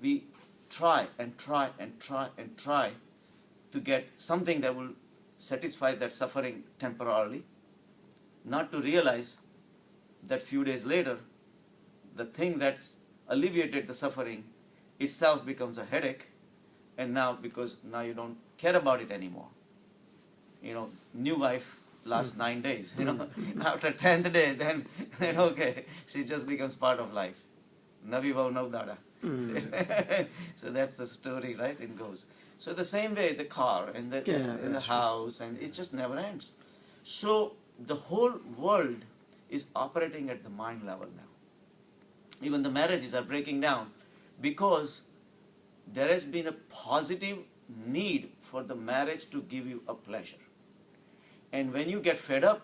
we try and try and try and try to get something that will satisfy that suffering temporarily, not to realize that few days later, the thing that's alleviated the suffering itself becomes a headache, and now, because now you don't care about it anymore. New wife lasts 9 days, after 10th day, then okay, she just becomes part of life. Navi vav nav dada. So that's the story, right? It goes. So the same way, the car and the house, and it just never ends. So the whole world is operating at the mind level now. Even the marriages are breaking down because there has been a positive need for the marriage to give you a pleasure. And when you get fed up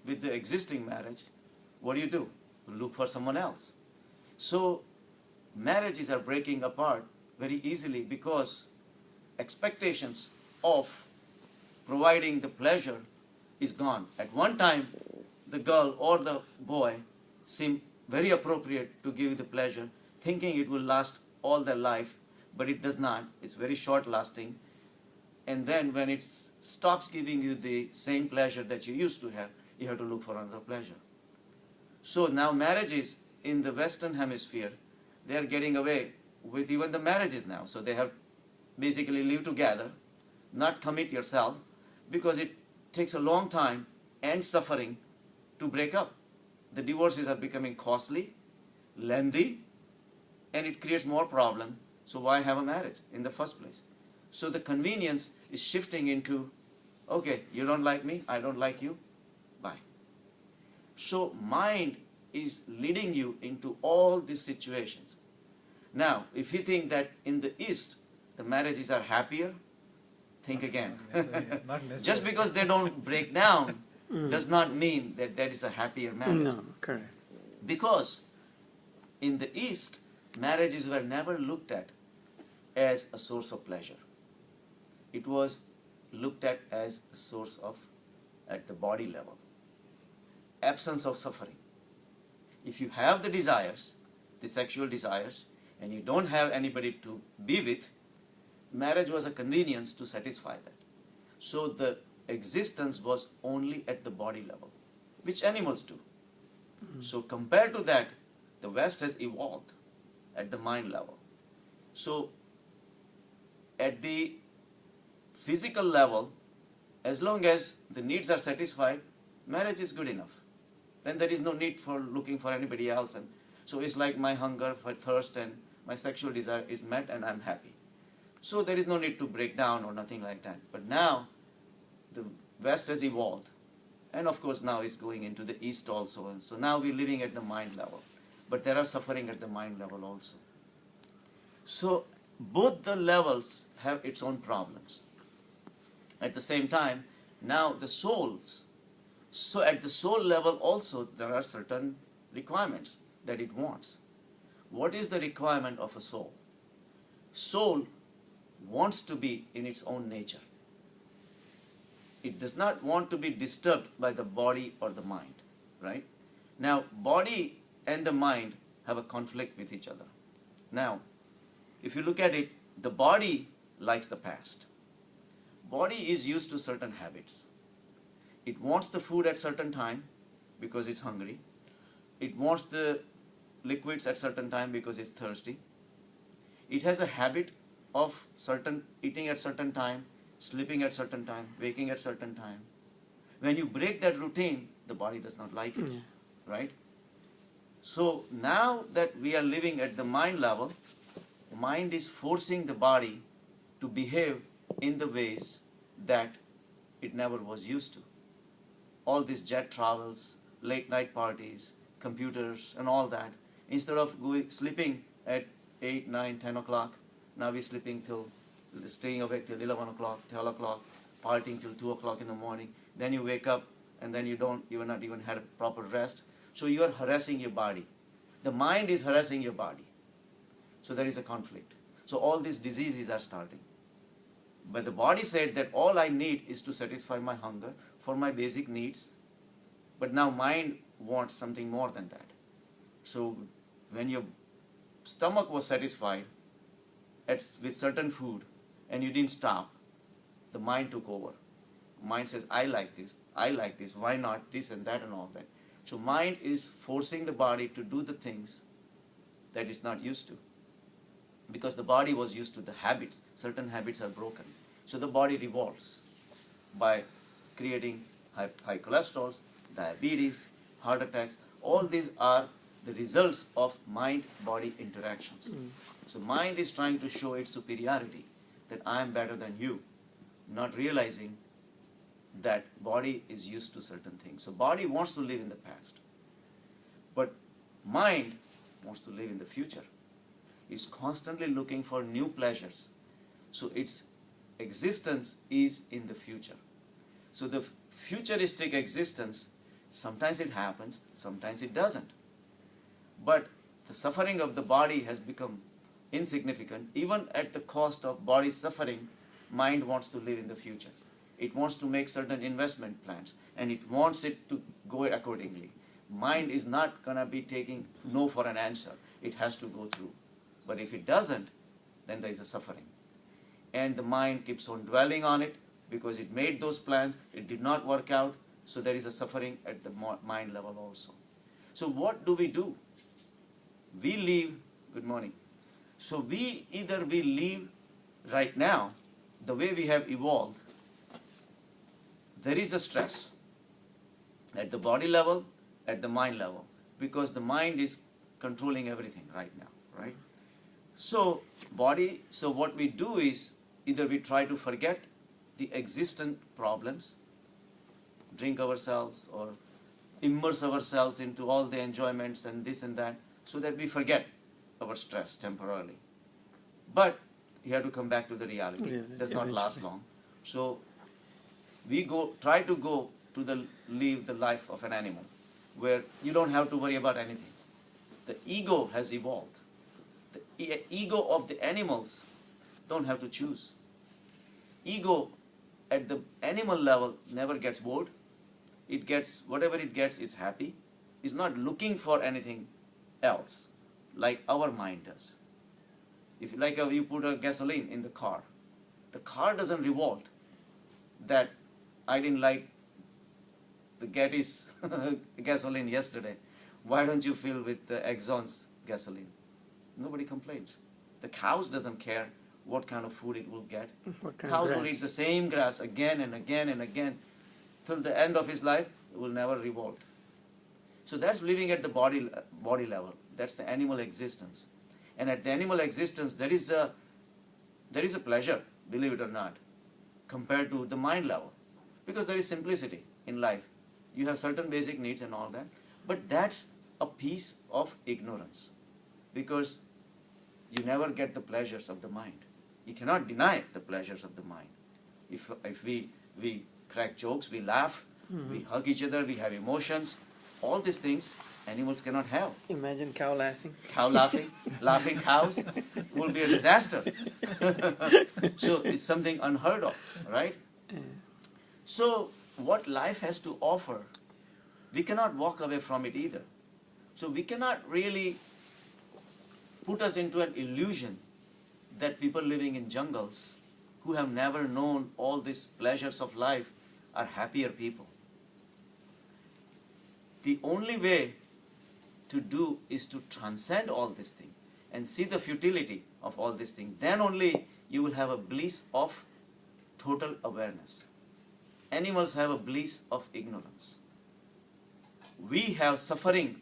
with the existing marriage, what do? You look for someone else. So marriages are breaking apart very easily because expectations of providing the pleasure is gone. At one time, the girl or the boy seemed very appropriate to give you the pleasure, thinking it will last all their life, but it does not. It's very short lasting. And then when it stops giving you the same pleasure that you used to have, you have to look for another pleasure. So now marriages in the Western hemisphere, they are getting away with even the marriages now. So they have basically live together, not commit yourself, because it takes a long time and suffering to break up. The divorces are becoming costly, lengthy, and it creates more problem. So why have a marriage in the first place? So the convenience is shifting into, okay, you don't like me, I don't like you, bye. So mind is leading you into all these situations. Now, if you think that in the East, the marriages are happier, think again. Not necessarily. Just because they don't break down does not mean that that is a happier marriage. No, correct. Because in the East, marriages were never looked at as a source of pleasure. It was looked at as a source of, at the body level, absence of suffering. If you have the desires, the sexual desires, and you don't have anybody to be with, marriage was a convenience to satisfy that. So the existence was only at the body level, which animals do. So compared to that, the West has evolved at the mind level. So at the physical level, as long as the needs are satisfied, marriage is good enough. Then there is no need for looking for anybody else. And so it's like my hunger for thirst and my sexual desire is met and I'm happy. So there is no need to break down or nothing like that. But now the West has evolved. And of course now it's going into the East also. And so now we're living at the mind level. But there are suffering at the mind level also. So both the levels have its own problems. At the same time, now the souls. So at the soul level also there are certain requirements that it wants. What is the requirement of a soul? Soul wants to be in its own nature. It does not want to be disturbed by the body or the mind, right? Now, body and the mind have a conflict with each other. Now, if you look at it, the body likes the past. Body is used to certain habits. It wants the food at certain time because it's hungry. It wants the liquids at certain time because it's thirsty. It has a habit of certain eating at certain time, sleeping at certain time, waking at certain time. When you break that routine, the body does not like it, right? So now that we are living at the mind level, the mind is forcing the body to behave in the ways that it never was used to. All these jet travels, late night parties, computers and all that, instead of sleeping at 8, 9, 10 o'clock, now we're sleeping staying awake till 11 o'clock, 12 o'clock, partying till 2 o'clock in the morning. Then you wake up and then you are not even had a proper rest. So you are harassing your body. The mind is harassing your body. So there is a conflict. So all these diseases are starting. But the body said that all I need is to satisfy my hunger for my basic needs. But now mind wants something more than that. So when your stomach was satisfied, with certain food and you didn't stop, the mind took over. Mind says, I like this, why not this and that and all that. So mind is forcing the body to do the things that it's not used to. Because the body was used to the habits. Certain habits are broken. So the body revolts by creating high cholesterol, diabetes, heart attacks. All these are the results of mind-body interactions. So mind is trying to show its superiority, that I am better than you, not realizing that body is used to certain things. So body wants to live in the past, but mind wants to live in the future. It's constantly looking for new pleasures. So its existence is in the future. So the futuristic existence, sometimes it happens, sometimes it doesn't. But the suffering of the body has become insignificant. Even at the cost of body suffering, mind wants to live in the future. It wants to make certain investment plans, and it wants it to go accordingly. Mind is not going to be taking no for an answer. It has to go through. But if it doesn't, then there is a suffering. And the mind keeps on dwelling on it because it made those plans, it did not work out, so there is a suffering at the mind level also. So what do? We live, good morning. So we live right now, the way we have evolved, there is a stress at the body level, at the mind level, because the mind is controlling everything right now, right? So what we do is, either we try to forget the existent problems, drink ourselves or immerse ourselves into all the enjoyments and this and that, so that we forget our stress temporarily. But you have to come back to the reality. It does not last long. So we try to live the life of an animal, where you don't have to worry about anything. The ego has evolved. The ego of the animals don't have to choose. Ego at the animal level never gets bored. It gets whatever it gets, it's happy. It's not looking for anything else like our mind does. If you put a gasoline in the car doesn't revolt that I didn't like the Getty's gasoline yesterday. Why don't you fill with the Exxon's gasoline? Nobody complains. The cows doesn't care what kind of food it will get. Cows will eat the same grass again and again and again till the end of his life. It will never revolt. So that's living at the body level. That's the animal existence. And at the animal existence, there is a pleasure, believe it or not, compared to the mind level. Because there is simplicity in life. You have certain basic needs and all that. But that's a piece of ignorance. Because you never get the pleasures of the mind. You cannot deny the pleasures of the mind. If we crack jokes, we laugh, we hug each other, we have emotions, all these things animals cannot have. Imagine cow laughing. Cow laughing, laughing cows will be a disaster. So it's something unheard of, right? So what life has to offer, we cannot walk away from it either. So we cannot really put us into an illusion that people living in jungles who have never known all these pleasures of life are happier people. The only way to do is to transcend all these things and see the futility of all these things. Then only you will have a bliss of total awareness. Animals have a bliss of ignorance. We have suffering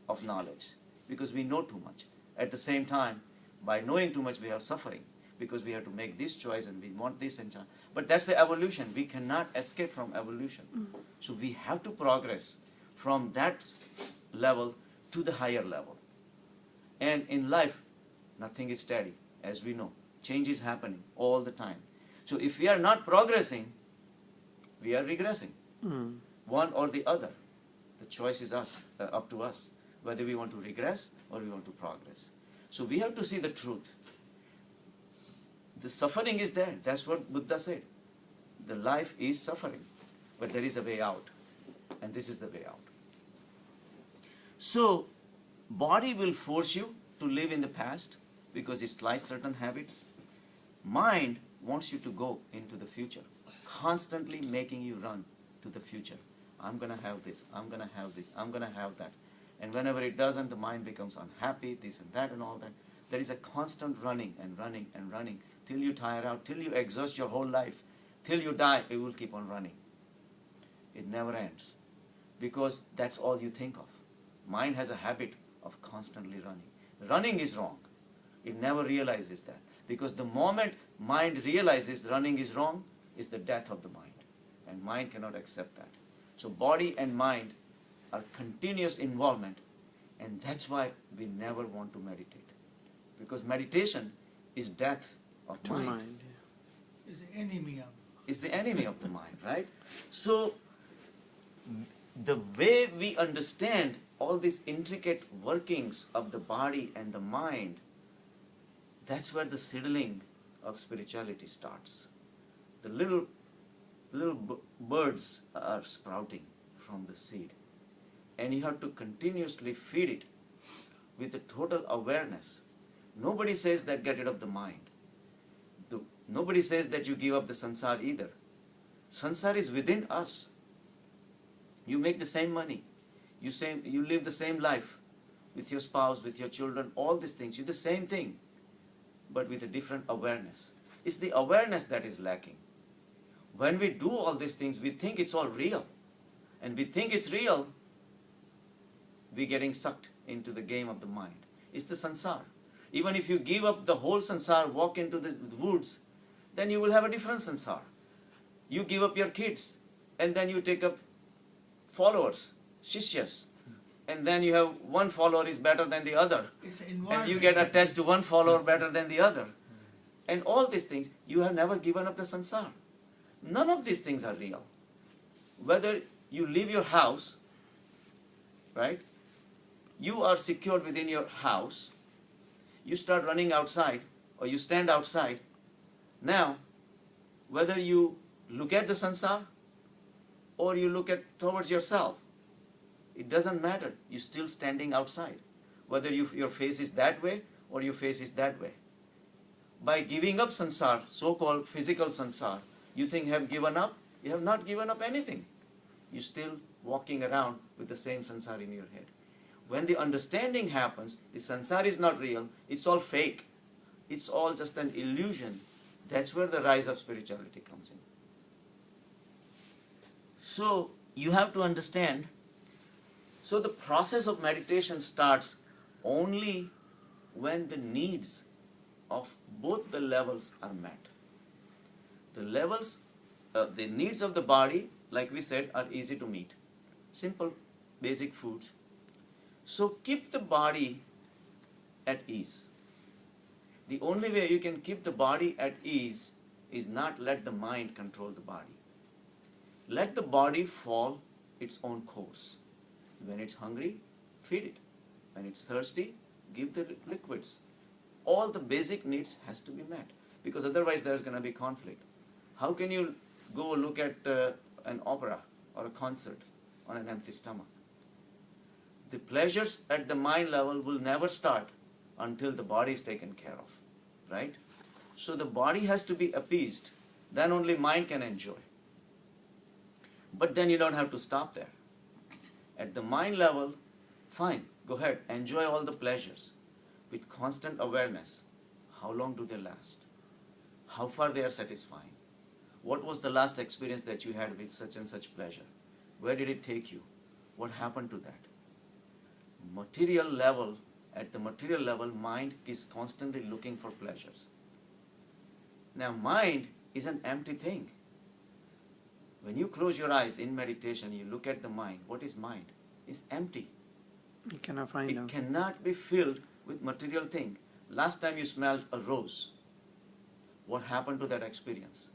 of knowledge because we know too much. At the same time, by knowing too much, we have suffering because we have to make this choice and we want this and chant. But that's the evolution. We cannot escape from evolution. So we have to progress from that level to the higher level. And in life, nothing is steady, as we know. Change is happening all the time. So if we are not progressing, we are regressing. One or the other. The choice is up to us, whether we want to regress or we want to progress. So we have to see the truth. The suffering is there. That's what Buddha said. The life is suffering, but there is a way out. And this is the way out. So, body will force you to live in the past because it's like certain habits. mind wants you to go into the future, constantly making you run to the future. I'm going to have this, I'm going to have this, I'm going to have that. And whenever it doesn't, the mind becomes unhappy, this and that and all that. There is a constant running and running and running till you tire out, till you exhaust your whole life, till you die, it will keep on running. It never ends because that's all you think of. Mind has a habit of constantly running. Running is wrong. It never realizes that, because the moment mind realizes running is wrong is the death of the mind, and mind cannot accept that. So body and mind are continuous involvement, and that's why we never want to meditate, because meditation is death of mind. Is the enemy of. Is the enemy of the mind, right? So the way we understand all these intricate workings of the body and the mind, that's where the seedling of spirituality starts. The little birds are sprouting from the seed, and you have to continuously feed it with a total awareness. Nobody says that get rid of the mind. Nobody says that you give up the sansar either. Sansar is within us. You make the same money. You live the same life with your spouse, with your children, all these things. You do the same thing, but with a different awareness. It's the awareness that is lacking. When we do all these things, we think it's all real. And we think it's real, we're getting sucked into the game of the mind. It's the sansar. Even if you give up the whole sansar, walk into the woods, then you will have a different sansar. You give up your kids, and then you take up followers, shishyas, and then you have one follower is better than the other, and you get attached to one follower better than the other. And all these things, you have never given up the sansar. None of these things are real. Whether you leave your house, right, you are secured within your house, you start running outside, or you stand outside. Now, whether you look at the sansar, or you look at towards yourself, it doesn't matter. You're still standing outside. Whether your face is that way, or your face is that way. By giving up sansar, so-called physical sansar, you think you have given up? You have not given up anything. You're still walking around with the same sansar in your head. When the understanding happens, the sansar is not real, it's all fake. It's all just an illusion. That's where the rise of spirituality comes in. So, you have to understand, so the process of meditation starts only when the needs of both the levels are met. The needs of the body, like we said, are easy to meet. Simple, basic foods. So keep the body at ease. The only way you can keep the body at ease is not let the mind control the body. Let the body follow its own course. When it's hungry, feed it. When it's thirsty, give the liquids. All the basic needs has to be met, because otherwise there's going to be conflict. How can you go look at an opera or a concert on an empty stomach? The pleasures at the mind level will never start until the body is taken care of, right? So the body has to be appeased, then only mind can enjoy. But then you don't have to stop there. At the mind level, fine, go ahead, enjoy all the pleasures with constant awareness. How long do they last? How far they are satisfying? What was the last experience that you had with such and such pleasure? Where did it take you? What happened to that? At the material level, mind is constantly looking for pleasures. Now, mind is an empty thing. When you close your eyes in meditation, you look at the mind. What is mind? It's empty. You cannot find them. It cannot be filled with material thing. Last time you smelled a rose, what happened to that experience?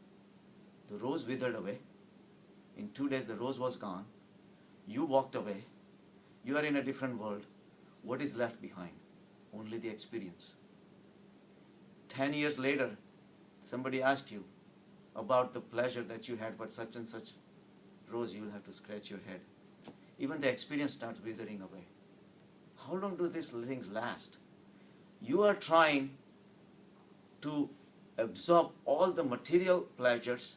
The rose withered away. In 2 days, the rose was gone. You walked away. You are in a different world. What is left behind? Only the experience. 10 years later, somebody asks you about the pleasure that you had with such and such rose, you will have to scratch your head. Even the experience starts withering away. How long do these things last? You are trying to absorb all the material pleasures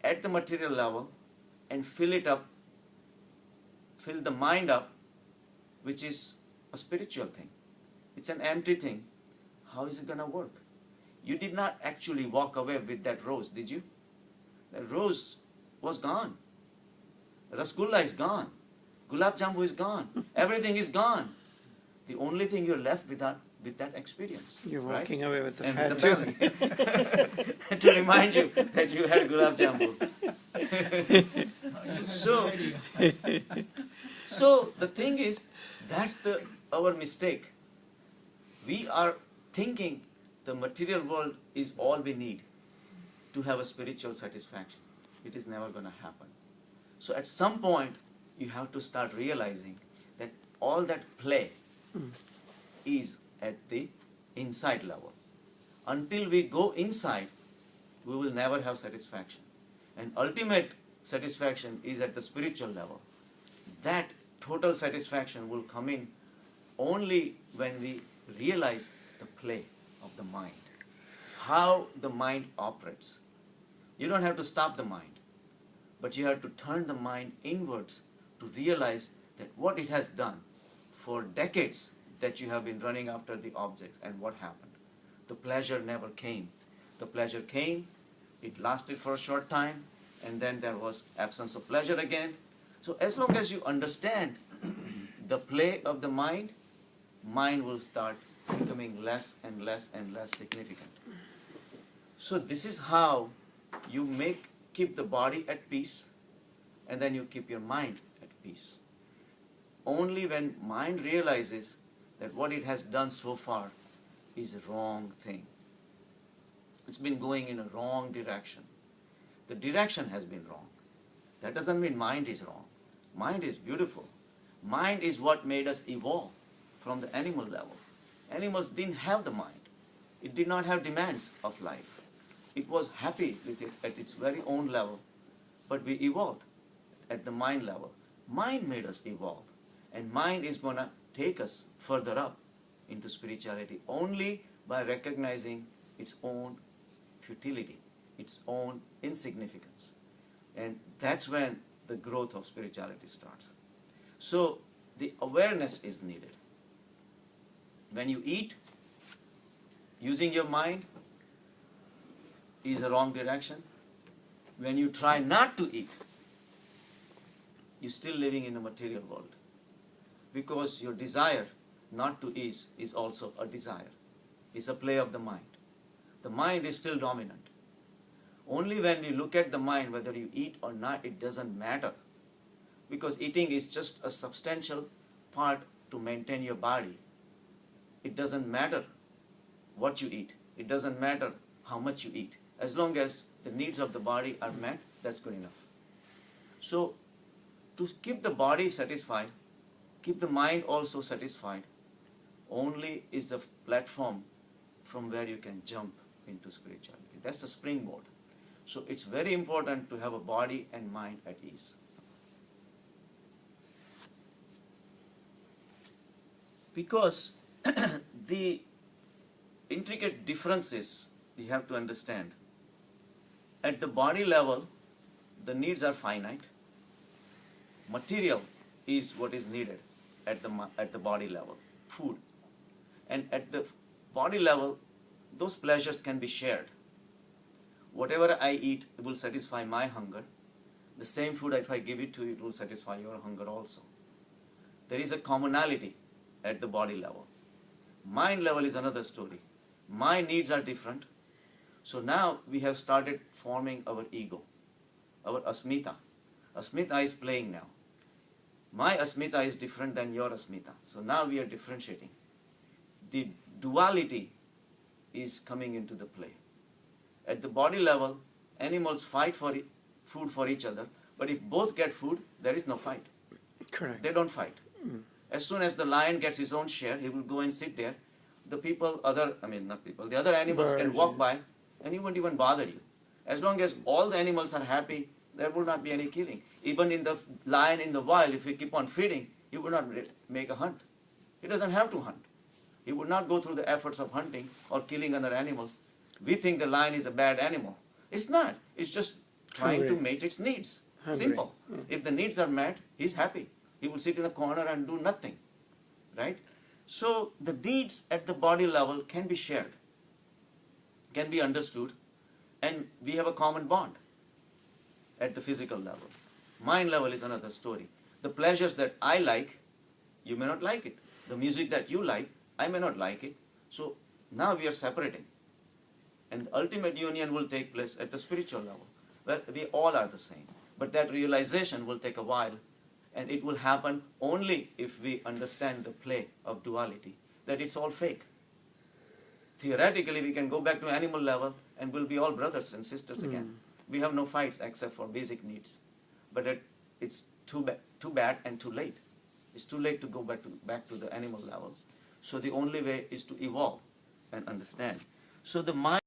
at the material level and fill it up, fill the mind up, which is a spiritual thing. It's an empty thing. How is it going to work? You did not actually walk away with that rose, did you? That rose was gone. Rasgulla is gone. Gulab Jambu is gone. Everything is gone. The only thing you're left with that experience. You're right? walking away with the And fat with too. the belly. To remind you that you had Gulab Jambu. So the thing is, that's our mistake. We are thinking the material world is all we need to have a spiritual satisfaction. It is never going to happen. So at some point, you have to start realizing that all that play is at the inside level. Until we go inside, we will never have satisfaction. And ultimate satisfaction is at the spiritual level. That total satisfaction will come in only when we realize the play of the mind, how the mind operates. You don't have to stop the mind, but you have to turn the mind inwards to realize that what it has done for decades that you have been running after the objects, and what happened. The pleasure never came. The pleasure came, it lasted for a short time, and then there was absence of pleasure again. So as long as you understand the play of the mind will start becoming less and less and less significant. So this is how you keep the body at peace, and then you keep your mind at peace. Only when mind realizes that what it has done so far is a wrong thing. It's been going in a wrong direction. The direction has been wrong. That doesn't mean mind is wrong. Mind is beautiful. Mind is what made us evolve from the animal level. Animals didn't have the mind. It did not have demands of life. It was happy with it at its very own level, but we evolved at the mind level. Mind made us evolve, and mind is going to take us further up into spirituality only by recognizing its own futility, its own insignificance. And that's when the growth of spirituality starts. So the awareness is needed. When you eat, using your mind is a wrong direction. When you try not to eat, you're still living in a material world. Because your desire not to eat is also a desire. It's a play of the mind. The mind is still dominant. Only when you look at the mind, whether you eat or not, it doesn't matter. Because eating is just a substantial part to maintain your body. It doesn't matter what you eat. It doesn't matter how much you eat. As long as the needs of the body are met, that's good enough. So, to keep the body satisfied, keep the mind also satisfied, only is the platform from where you can jump into spirituality. That's the springboard. So it's very important to have a body and mind at ease. Because the intricate differences you have to understand. At the body level, the needs are finite. Material is what is needed at the body level, food. And at the body level, those pleasures can be shared. Whatever I eat will satisfy my hunger. The same food, if I give it to you, it will satisfy your hunger also. There is a commonality at the body level. Mind level is another story. My needs are different. So now we have started forming our ego, our asmita. Asmita is playing now. My asmita is different than your asmita. So now we are differentiating. The duality is coming into the play. At the body level, animals fight for food for each other, but if both get food, there is no fight. Correct. They don't fight. As soon as the lion gets his own share, he will go and sit there. The other animals can walk by and he won't even bother you. As long as all the animals are happy, there will not be any killing. Even in the lion in the wild, if we keep on feeding, he will not make a hunt. He doesn't have to hunt. He would not go through the efforts of hunting or killing other animals. We think the lion is a bad animal. It's not. It's just trying to Hungry. meet its needs. Hungry. Simple. If the needs are met, he's happy. He will sit in a corner and do nothing. Right? So the needs at the body level can be shared, can be understood, and we have a common bond at the physical level. Mind level is another story. The pleasures that I like, you may not like it. The music that you like, I may not like it. So now we are separating. And the ultimate union will take place at the spiritual level, where we all are the same. But that realization will take a while, and it will happen only if we understand the play of duality, that it's all fake. Theoretically, we can go back to animal level and we'll be all brothers and sisters again. We have no fights except for basic needs. But it's too bad and too late. It's too late to go back to the animal level. So the only way is to evolve and understand. So the mind